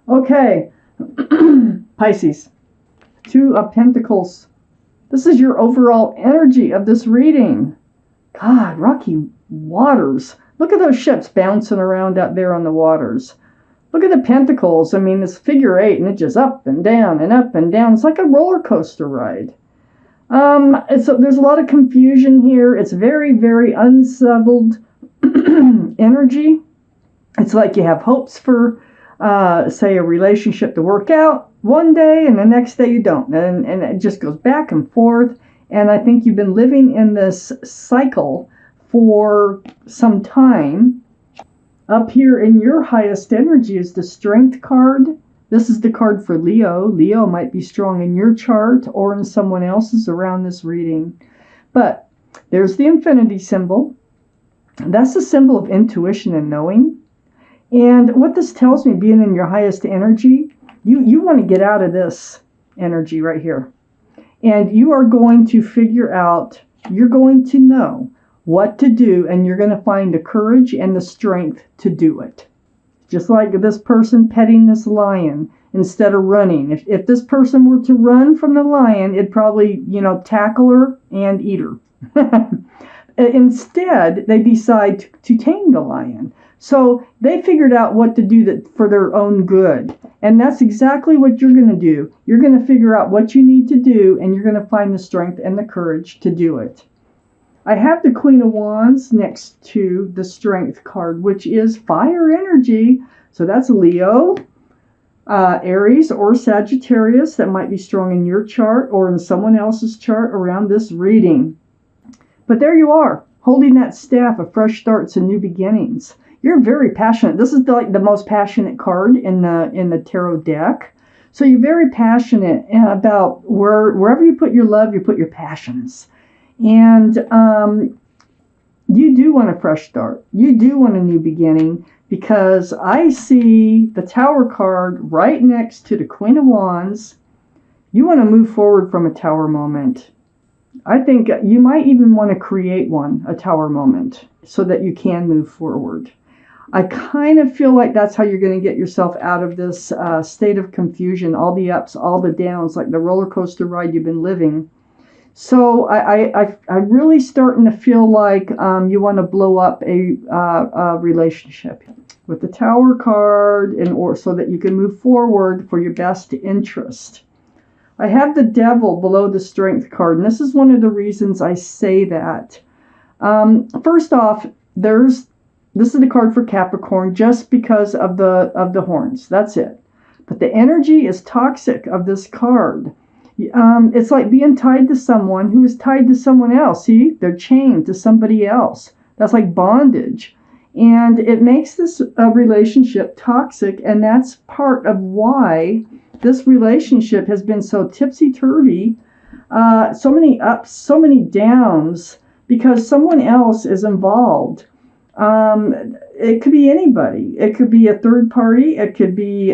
Okay, Pisces, Two of Pentacles. This is your overall energy of this reading. God, rocky waters. Look at those ships bouncing around out there on the waters. Look at the pentacles. I mean, it's figure eight, and it's just up and down and up and down. It's like a roller coaster ride. There's a lot of confusion here. It's very, very unsettled energy. It's like you have hopes for, say, a relationship to work out one day, and the next day you don't. And it just goes back and forth. And I think you've been living in this cycle for some time. Up here in your highest energy is the Strength card. This is the card for Leo. Leo might be strong in your chart or in someone else's around this reading. But there's the infinity symbol. That's a symbol of intuition and knowing. And what this tells me, being in your highest energy, you want to get out of this energy right here. And you are going to figure out, you're going to know what to do, and you're going to find the courage and the strength to do it. Just like this person petting this lion instead of running. If this person were to run from the lion, it'd probably, tackle her and eat her. Instead, they decide to tame the lion. So they figured out what to do for their own good. And that's exactly what you're going to do. You're going to figure out what you need to do, and you're going to find the strength and the courage to do it. I have the Queen of Wands next to the Strength card, which is fire energy. So that's Leo, Aries, or Sagittarius. That might be strong in your chart or in someone else's chart around this reading. But there you are, holding that staff of fresh starts and new beginnings. You're very passionate. This is the most passionate card in the tarot deck. So you're very passionate about wherever you put your love, you put your passions. And you do want a fresh start. You do want a new beginning, because I see the Tower card right next to the Queen of Wands. You want to move forward from a Tower moment. I think you might even want to create a Tower moment, so that you can move forward. I kind of feel like that's how you're going to get yourself out of this state of confusion, all the ups, all the downs, like the roller coaster ride you've been living. So I'm really starting to feel like you want to blow up a relationship with the Tower card, so that you can move forward for your best interest. I have the Devil below the Strength card, and this is one of the reasons I say that. First off, this is the card for Capricorn, just because of the horns. That's it. But the energy is toxic of this card. It's like being tied to someone who is tied to someone else. See, they're chained to somebody else. That's like bondage. And it makes this relationship toxic, and that's part of why this relationship has been so tipsy-turvy, so many ups, so many downs, because someone else is involved. It could be anybody. It could be a third party. It could be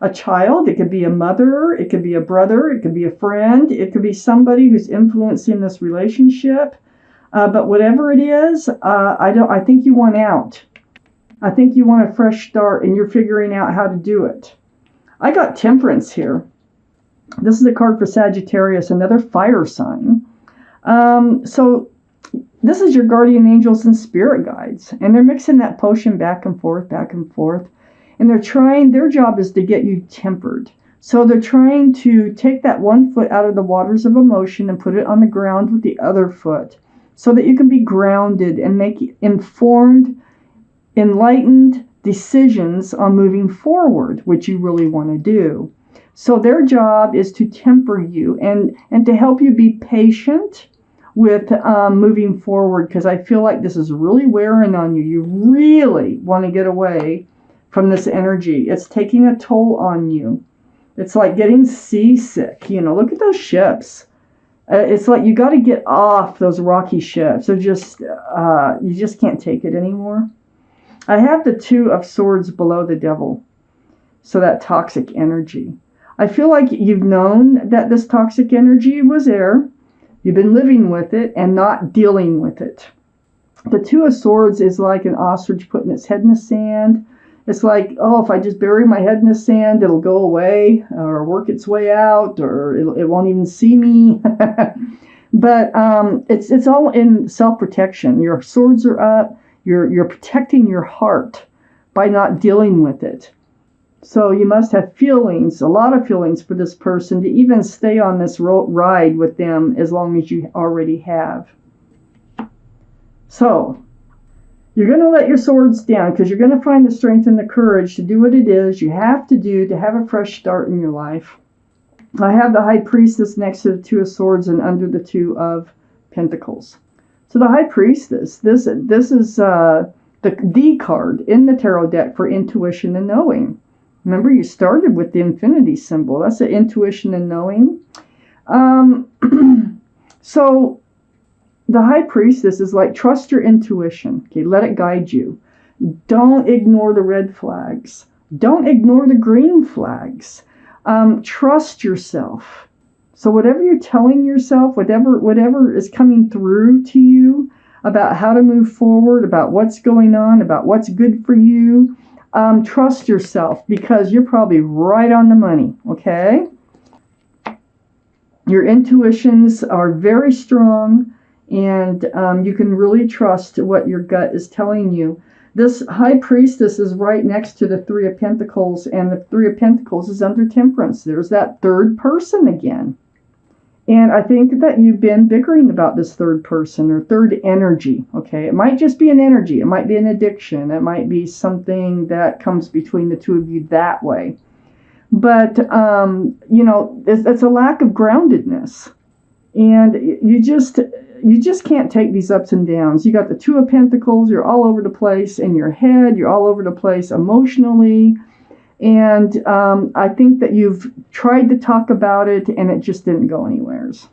a child. It could be a mother. It could be a brother. It could be a friend. It could be somebody who's influencing this relationship. But whatever it is, I think you want out. I think you want a fresh start, and you're figuring out how to do it. I got Temperance here. This is a card for Sagittarius, another fire sign. So this is your guardian angels and spirit guides, and they're mixing that potion back and forth, and their job is to get you tempered. So they're trying to take that one foot out of the waters of emotion and put it on the ground with the other foot, so that you can be grounded and make informed, enlightened decisions on moving forward, which you really want to do. So their job is to temper you and to help you be patient with moving forward, because I feel like this is really wearing on you. You really want to get away from this energy. It's taking a toll on you. It's like getting seasick. Look at those ships. It's like you got to get off those rocky ships. They're just, you just can't take it anymore. I have the Two of Swords below the Devil. So that toxic energy. I feel like you've known that this toxic energy was there. You've been living with it and not dealing with it. The Two of Swords is like an ostrich putting its head in the sand. It's like, oh, if I just bury my head in the sand, it'll go away or work its way out, or it won't even see me. But it's all in self-protection. Your swords are up. You're protecting your heart by not dealing with it. So you must have feelings, a lot of feelings for this person to even stay on this ride with them as long as you already have. So you're going to let your swords down because you're going to find the strength and the courage to do what it is you have to do to have a fresh start in your life. I have the High Priestess next to the Two of Swords and under the Two of Pentacles. So the High Priestess, this is the card in the tarot deck for intuition and knowing. Remember, you started with the infinity symbol. That's the intuition and knowing. So the High Priestess is like, trust your intuition. Okay, let it guide you. Don't ignore the red flags. Don't ignore the green flags. Trust yourself. So whatever you're telling yourself, whatever is coming through to you about how to move forward, about what's going on, about what's good for you, trust yourself because you're probably right on the money, okay? Your intuitions are very strong, and you can really trust what your gut is telling you. This High Priestess is right next to the Three of Pentacles, and the Three of Pentacles is under Temperance. There's that third person again. And I think that you've been bickering about this third person or third energy, okay? It might just be an energy. It might be an addiction. It might be something that comes between the two of you that way. But, it's a lack of groundedness. And you just can't take these ups and downs. You got the Two of Pentacles. You're all over the place in your head. You're all over the place emotionally. And I think that you've tried to talk about it and it just didn't go anywheres.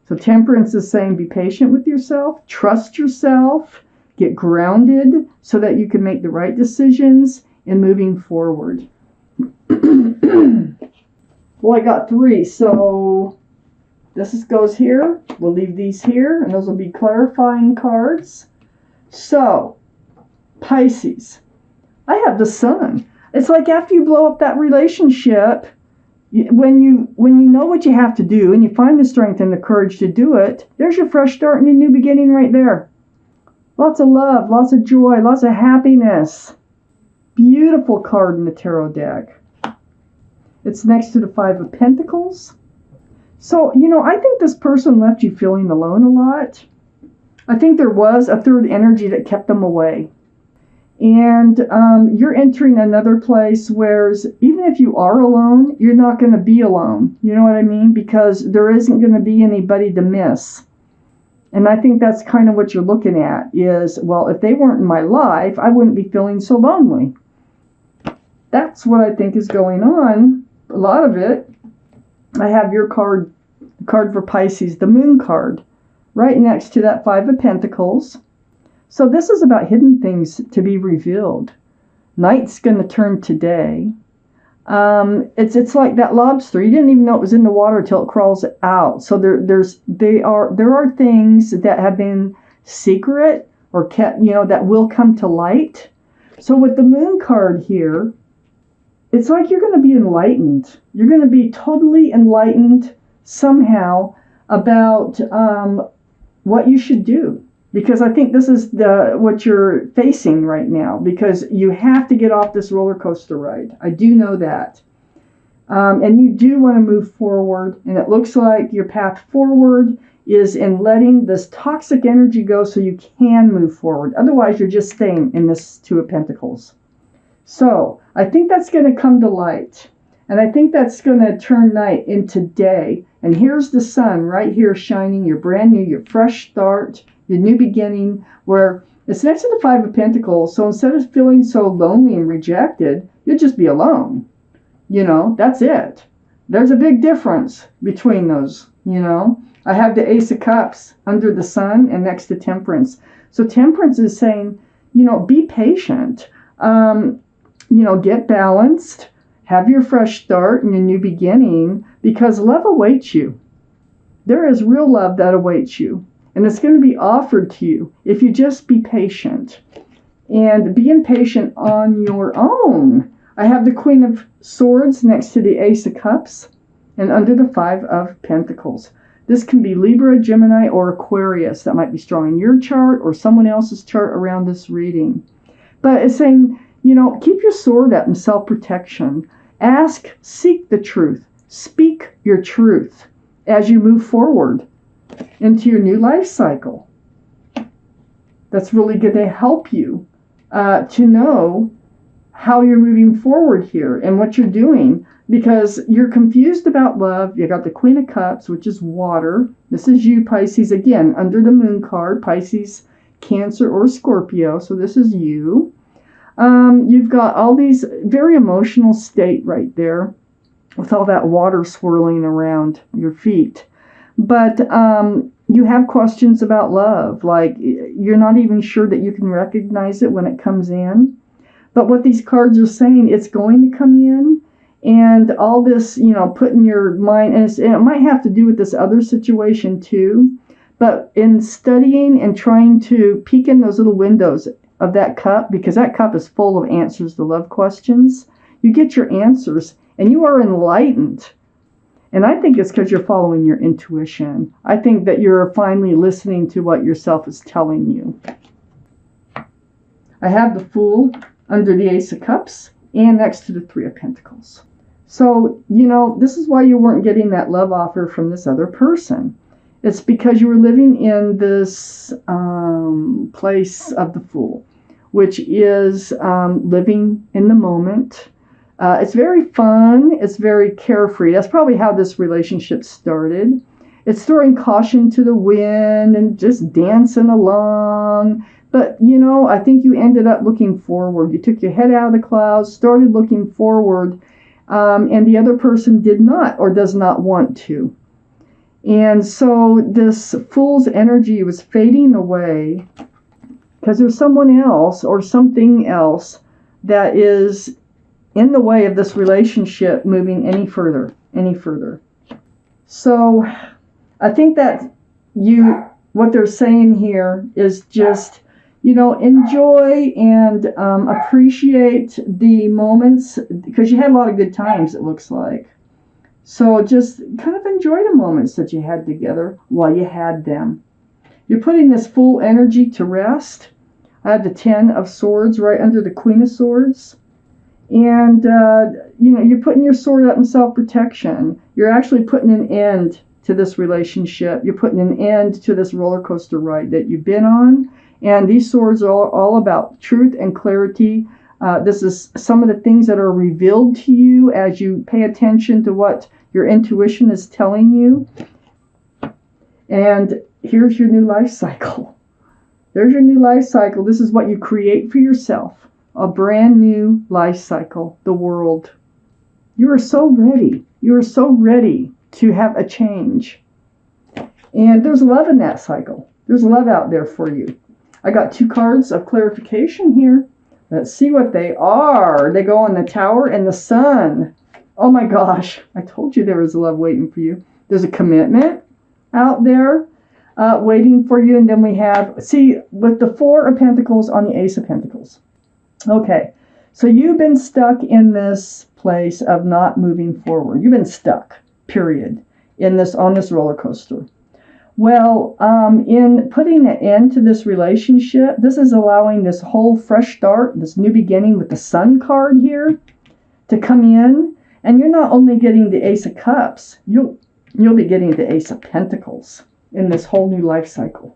So Temperance is saying be patient with yourself, trust yourself, get grounded so that you can make the right decisions in moving forward. Well, I got 3, so this goes here. We'll leave these here, and those will be clarifying cards. So, Pisces, I have the Sun. It's like after you blow up that relationship, when you know what you have to do and you find the strength and the courage to do it, there's your fresh start and your new beginning right there. Lots of love, lots of joy, lots of happiness. Beautiful card in the tarot deck. It's next to the Five of Pentacles. So, I think this person left you feeling alone a lot. I think there was a third energy that kept them away. And you're entering another place where even if you are alone, you're not going to be alone. You know what I mean? Because there isn't going to be anybody to miss. And I think that's kind of what you're looking at is, well, if they weren't in my life, I wouldn't be feeling so lonely. That's what I think is going on. A lot of it. I have your card, the card for Pisces, the Moon card, right next to that Five of Pentacles. So this is about hidden things to be revealed. Night's going to turn to day. It's like that lobster. You didn't even know it was in the water till it crawls out. So there are things that have been secret or kept, that will come to light. So with the Moon card here, it's like you're going to be enlightened. You're going to be totally enlightened somehow about what you should do. Because I think this is what you're facing right now. Because you have to get off this roller coaster ride. I do know that. And you do want to move forward. And it looks like your path forward is in letting this toxic energy go so you can move forward. Otherwise, you're just staying in this Two of Pentacles. So I think that's going to come to light. And I think that's going to turn night into day. And here's the sun right here shining. Your brand new, your fresh start. Your new beginning, where it's next to the Five of Pentacles. So instead of feeling so lonely and rejected, you'll just be alone. That's it. There's a big difference between those, I have the Ace of Cups under the Sun and next to Temperance. So Temperance is saying, be patient. Get balanced. Have your fresh start and your new beginning because love awaits you. There is real love that awaits you. And it's going to be offered to you if you just be patient. and be impatient on your own. I have the Queen of Swords next to the Ace of Cups and under the Five of Pentacles. This can be Libra, Gemini, or Aquarius. That might be strong in your chart or someone else's chart around this reading. But it's saying, keep your sword up in self-protection. Ask, seek the truth. Speak your truth as you move forward into your new life cycle. That's really going to help you to know how you're moving forward here and what you're doing, because you're confused about love. You got the Queen of Cups, which is water. This is you, Pisces, again, under the moon card, Pisces, Cancer, or Scorpio. So this is you. You've got all these very emotional state right there with all that water swirling around your feet. But you have questions about love, like you're not even sure that you can recognize it when it comes in. But what these cards are saying, it's going to come in, and all this, putting your mind, and it might have to do with this other situation too, but in studying and trying to peek in those little windows of that cup, because that cup is full of answers to love questions, you get your answers, and you are enlightened. And I think it's because you're following your intuition. I think that you're finally listening to what yourself is telling you. I have the Fool under the Ace of Cups and next to the Three of Pentacles. So, this is why you weren't getting that love offer from this other person. It's because you were living in this place of the Fool, which is living in the moment. It's very fun. It's very carefree. That's probably how this relationship started. It's throwing caution to the wind and just dancing along. But, I think you ended up looking forward. You took your head out of the clouds, started looking forward, and the other person did not or does not want to. And so this Fool's energy was fading away because there's someone else or something else that is in the way of this relationship moving any further. So I think that what they're saying here is just, enjoy and appreciate the moments, because you had a lot of good times, it looks like. So just kind of enjoy the moments that you had together while you had them. You're putting this Fool energy to rest. I have the Ten of Swords right under the Queen of Swords. And, you're putting your sword up in self-protection. You're actually putting an end to this relationship. You're putting an end to this roller coaster ride that you've been on. And these swords are all about truth and clarity. This is some of the things that are revealed to you as you pay attention to what your intuition is telling you. And here's your new life cycle. There's your new life cycle. This is what you create for yourself. A brand new life cycle, the world. You are so ready. You are so ready to have a change. And there's love in that cycle. There's love out there for you. I got 2 cards of clarification here. Let's see what they are. They go on the Tower and the Sun. Oh my gosh. I told you there was love waiting for you. There's a commitment out there waiting for you. And then we have, with the Four of Pentacles on the Ace of Pentacles. Okay, so you've been stuck in this place of not moving forward. You've been stuck, period, on this roller coaster. Well, in putting an end to this relationship, this is allowing this whole fresh start, this new beginning with the Sun card here to come in. And you're not only getting the Ace of Cups, you'll be getting the Ace of Pentacles in this whole new life cycle.